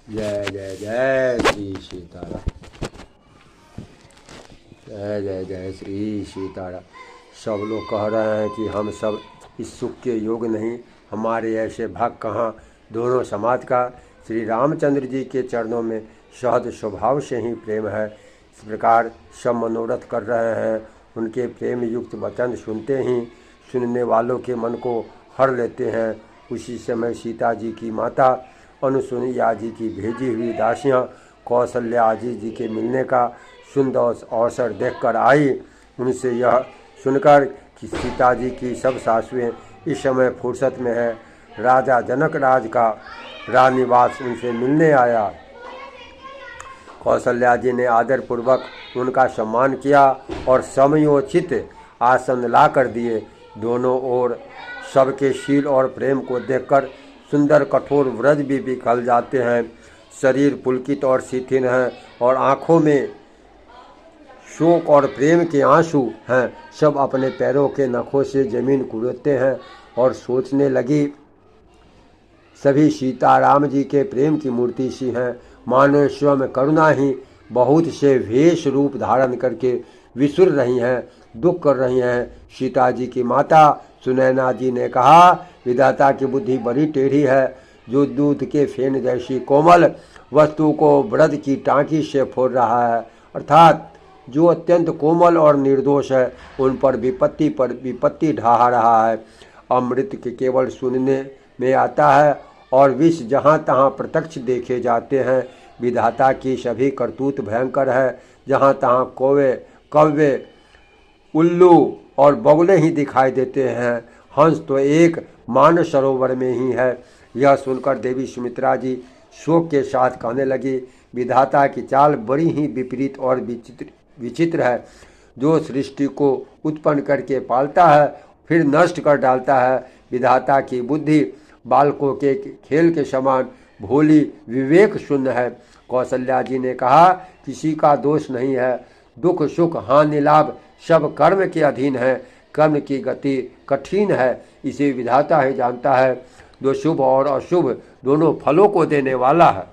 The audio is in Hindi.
जय जय जय श्री सीताराम। जय जय जय श्री सीताराम। सब लोग कह रहे हैं कि हम सब इस सुख के योग नहीं, हमारे ऐसे भाग कहाँ। दोनों समाज का श्री रामचंद्र जी के चरणों में सहज स्वभाव से ही प्रेम है। इस प्रकार सब मनोरथ कर रहे हैं। उनके प्रेम युक्त वचन सुनते ही सुनने वालों के मन को हर लेते हैं। उसी समय सीता जी की माता अनुसुईया जी की भेजी हुई दासियाँ कौशल्या जी के मिलने का सुंदर अवसर देखकर आई। उनसे यह सुनकर कि सीता जी की सब सासुएं इस समय फुर्सत में है, राजा जनक राज का राजनिवास उनसे मिलने आया। कौशल्या जी ने आदरपूर्वक उनका सम्मान किया और समयोचित आसन ला कर दिए। दोनों ओर सबके शील और प्रेम को देखकर सुंदर कठोर व्रज भी बिखर जाते हैं। शरीर पुलकित और शिथिल हैं और आँखों में शोक और प्रेम के आंसू हैं। सब अपने पैरों के नखों से जमीन कुरेदते हैं और सोचने लगी, सभी सीताराम जी के प्रेम की मूर्ति सी हैं। मानो स्वयं करुणा ही बहुत से वेश रूप धारण करके विसुर रही हैं, दुख कर रही हैं। सीता जी की माता सुनैना जी ने कहा, विधाता की बुद्धि बड़ी टेढ़ी है। जो दूध के फेन जैसी कोमल वस्तु को ब्रज की टाँकी से फोड़ रहा है, अर्थात जो अत्यंत कोमल और निर्दोष है, उन पर विपत्ति ढहा रहा है। अमृत के केवल सुनने में आता है और विष जहाँ तहाँ प्रत्यक्ष देखे जाते हैं। विधाता की सभी करतूत भयंकर है। जहाँ तहाँ कौवे उल्लू और बगुले ही दिखाई देते हैं। हंस तो एक मान सरोवर में ही है। यह सुनकर देवी सुमित्रा जी शोक के साथ कहने लगी, विधाता की चाल बड़ी ही विपरीत और विचित्र है। जो सृष्टि को उत्पन्न करके पालता है फिर नष्ट कर डालता है। विधाता की बुद्धि बालकों के खेल के समान भोली विवेक शून्य है। कौशल्या जी ने कहा, किसी का दोष नहीं है। दुख सुख हानि लाभ सब कर्म के अधीन है। कर्म की गति कठिन है, इसे विधाता ही जानता है। जो शुभ और अशुभ दोनों फलों को देने वाला है।